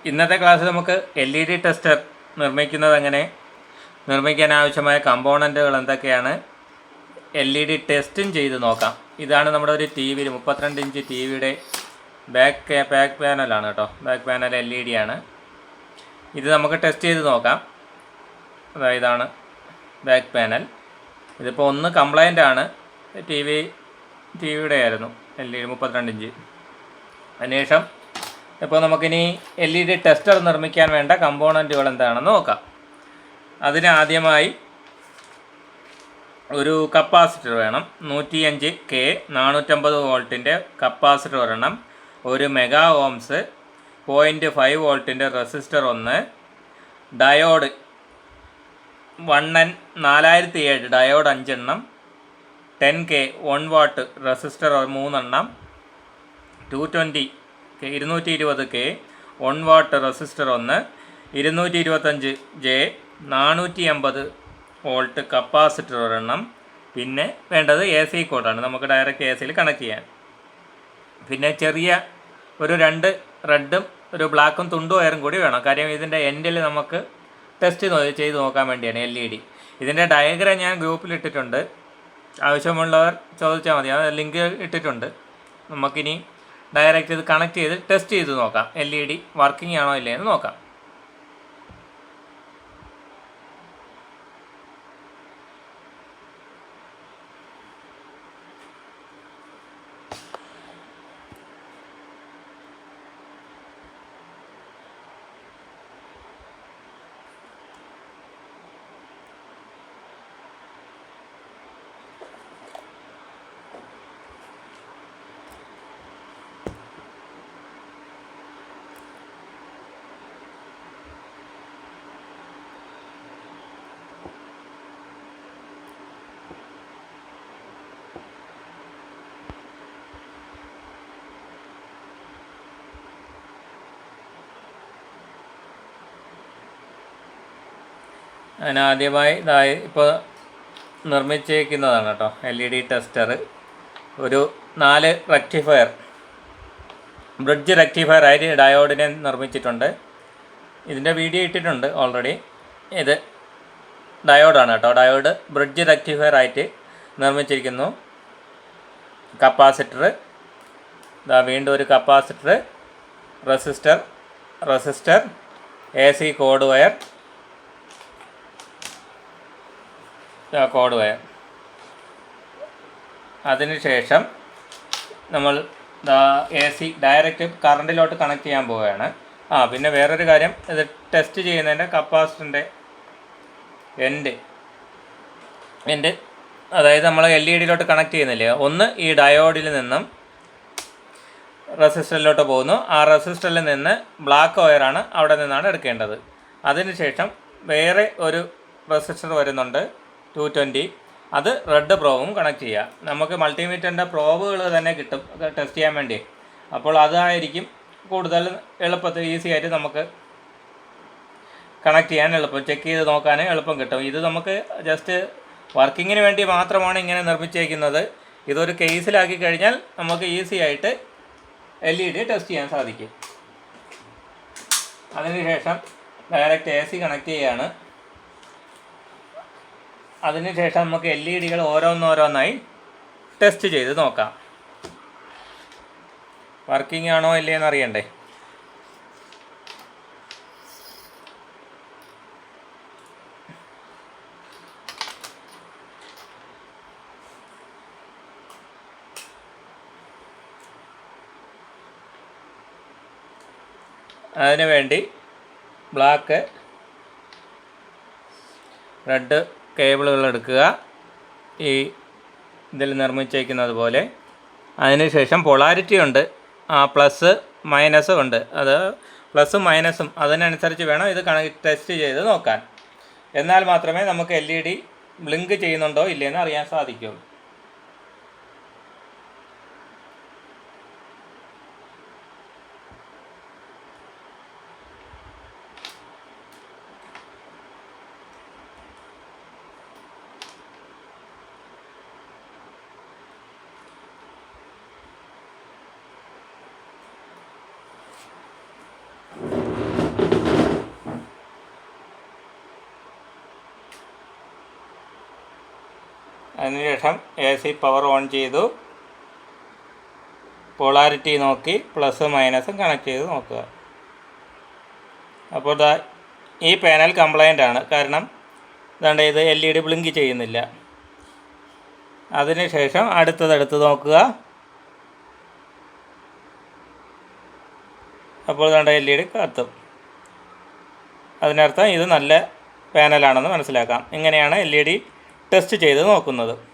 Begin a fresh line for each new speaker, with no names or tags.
ഇന്നത്തെ ക്ലാസ്സിൽ നമുക്ക് LED ടെസ്റ്റർ നിർമ്മിക്കാൻ ആവശ്യമായ കമ്പോണൻറ്റുകൾ എന്തൊക്കെയാണ്, LED ടെസ്റ്റും ചെയ്ത് നോക്കാം. ഇതാണ് നമ്മുടെ ഒരു ടി വിയിൽ 32 ഇഞ്ച് ടി വിയുടെ ബാക്ക് പാനലാണ് കേട്ടോ. ബാക്ക് പാനൽ LED ആണ്. ഇത് നമുക്ക് ടെസ്റ്റ് ചെയ്ത് നോക്കാം. അതായത് ഇതാണ് ബാക്ക് പാനൽ. ഇതിപ്പോൾ ഒന്ന് കംപ്ലൈൻ്റ് ആണ്. ടി വിയുടെ ആയിരുന്നു LED 32 ഇഞ്ച്. അതിനുശേഷം ഇപ്പോൾ നമുക്കിനി LED ടെസ്റ്റർ നിർമ്മിക്കാൻ വേണ്ട കമ്പോണൻറ്റുകൾ എന്താണെന്ന് നോക്കാം. അതിന് ആദ്യമായി ഒരു കപ്പാസിറ്റർ വേണം. 105K 450 വോൾട്ടിൻ്റെ കപ്പാസിറ്റർ ഒരെണ്ണം, 1 മെഗാ ഓംസ് 0.5 വോൾട്ടിൻ്റെ റെസിസ്റ്റർ 1, ഡയോഡ് 1N 4007 ഡയോഡ് 5 എണ്ണം, 10K 1 വാട്ട് റെസിസ്റ്റർ 3 എണ്ണം, 220K 1 what resistor 1, 225J 450 volt capacitor ഒരെണ്ണം. പിന്നെ വേണ്ടത് AC കോഡാണ്, നമുക്ക് ഡയറക്റ്റ് ACയിൽ കണക്ട് ചെയ്യാൻ. പിന്നെ ചെറിയ ഒരു 2 റെഡും ഒരു ബ്ലാക്കും തുണ്ടു വയറും കൂടി വേണം. കാര്യം ഇതിൻ്റെ എൻഡിൽ നമുക്ക് ടെസ്റ്റ് ചെയ്ത് നോക്കാൻ വേണ്ടിയാണ് LED. ഇതിൻ്റെ ഡയഗ്രാം ഞാൻ ഗ്രൂപ്പിൽ ഇട്ടിട്ടുണ്ട്, ആവശ്യമുള്ളവർ ചോദിച്ചാൽ മതി. അത് ലിങ്ക് ഇട്ടിട്ടുണ്ട്. നമുക്കിനി ഡയറക്റ്റ് ഇത് കണക്ട് ചെയ്ത് ടെസ്റ്റ് ചെയ്ത് നോക്കാം, LED വർക്കിംഗ് ആണോ ഇല്ലയെന്ന് നോക്കാം. അതിനാദ്യമായി ഇപ്പോൾ നിർമ്മിച്ചേക്കുന്നതാണ് കേട്ടോ LED ടെസ്റ്റർ. ഒരു 4 റെക്ടിഫയർ, ബ്രിഡ്ജ് റെക്ടിഫയർ ആയിട്ട് ഡയോഡിനെ നിർമ്മിച്ചിട്ടുണ്ട്. ഇതിൻ്റെ വീഡിയോ ഇട്ടിട്ടുണ്ട് ഓൾറെഡി. ഇത് ഡയോഡാണ് കേട്ടോ. ഡയോഡ് ബ്രിഡ്ജ് റെക്ടിഫയർ ആയിട്ട് നിർമ്മിച്ചിരിക്കുന്നു. കപ്പാസിറ്റർ, വീണ്ടും ഒരു capacitor, resistor, AC code wire, അതിനുശേഷം നമ്മൾ AC ഡയറക്റ്റ് കറണ്ടിലോട്ട് കണക്ട് ചെയ്യാൻ പോവുകയാണ്. പിന്നെ വേറൊരു കാര്യം, ഇത് ടെസ്റ്റ് ചെയ്യുന്നതിൻ്റെ കപ്പാസിറ്ററിൻ്റെ എൻഡ് അതായത് നമ്മൾ LEDയിലോട്ട് കണക്ട് ചെയ്യുന്നില്ലേ, ഒന്ന് ഈ ഡയോഡിൽ നിന്നും റെസിസ്റ്ററിലോട്ട് പോകുന്നു. ആ റെസിസ്റ്ററിൽ നിന്ന് ബ്ലാക്ക് വയറാണ് അവിടെ നിന്നാണ് എടുക്കേണ്ടത്. അതിനുശേഷം വേറെ ഒരു റെസിസ്റ്റർ വരുന്നുണ്ട് 220, അത് റെഡ് പ്രോബും കണക്ട് ചെയ്യുക. നമുക്ക് മൾട്ടിമീറ്ററിൻ്റെ പ്രോബുകൾ തന്നെ കിട്ടും ടെസ്റ്റ് ചെയ്യാൻ വേണ്ടി. അപ്പോൾ അതായിരിക്കും കൂടുതൽ എളുപ്പത്തിൽ ഈസി ആയിട്ട് നമുക്ക് കണക്ട് ചെയ്യാൻ എളുപ്പം, ചെക്ക് ചെയ്ത് നോക്കാൻ എളുപ്പം കിട്ടും. ഇത് നമുക്ക് ജസ്റ്റ് വർക്കിങ്ങിന് വേണ്ടി മാത്രമാണ് ഇങ്ങനെ നിർമ്മിച്ചേക്കുന്നത്. ഇതൊരു കേസിലാക്കി കഴിഞ്ഞാൽ നമുക്ക് ഈസി ആയിട്ട് LED ടെസ്റ്റ് ചെയ്യാൻ സാധിക്കും. അതിനുശേഷം ഡയറക്റ്റ് AC കണക്ട് ചെയ്യുകയാണ്. അതിനുശേഷം നമുക്ക് LEDകൾ ഓരോന്നോരോന്നായി ടെസ്റ്റ് ചെയ്ത് നോക്കാം. വർക്കിംഗ് ആണോ ഇല്ലയെന്ന് അറിയണ്ടേ. അതിനു വേണ്ടി ബ്ലാക്ക്, റെഡ് കേബിളുകൾ എടുക്കുക, ഈ ഇതിൽ നിർമ്മിച്ചേക്കുന്നത് പോലെ. അതിനുശേഷം പൊളാരിറ്റി ഉണ്ട്, പ്ലസ് മൈനസും ഉണ്ട്. അത് പ്ലസും മൈനസും അതിനനുസരിച്ച് വേണം ഇത് ടെസ്റ്റ് ചെയ്ത് നോക്കാൻ. എന്നാൽ മാത്രമേ നമുക്ക് LED ബ്ലിങ്ക് ചെയ്യുന്നുണ്ടോ ഇല്ലയെന്ന് അറിയാൻ സാധിക്കൂ. അതിനുശേഷം എ സി പവർ ഓൺ ചെയ്തു. പോളാരിറ്റി നോക്കി പ്ലസ് മൈനസും കണക്ട് ചെയ്ത് നോക്കുക. അപ്പോൾ ഈ പാനൽ കംപ്ലൈൻ്റ് ആണ്. കാരണം ഇതാണ്ട് ഇത് LED ബ്ലിങ്ക് ചെയ്യുന്നില്ല. അതിനുശേഷം അടുത്തതെടുത്ത് നോക്കുക. അപ്പോൾ ഇതാണ്ട് LED കത്തും. അതിനർത്ഥം ഇത് നല്ല പാനലാണെന്ന് മനസ്സിലാക്കാം. ഇങ്ങനെയാണ് LED ടെസ്റ്റ് ചെയ്ത് നോക്കുന്നത്.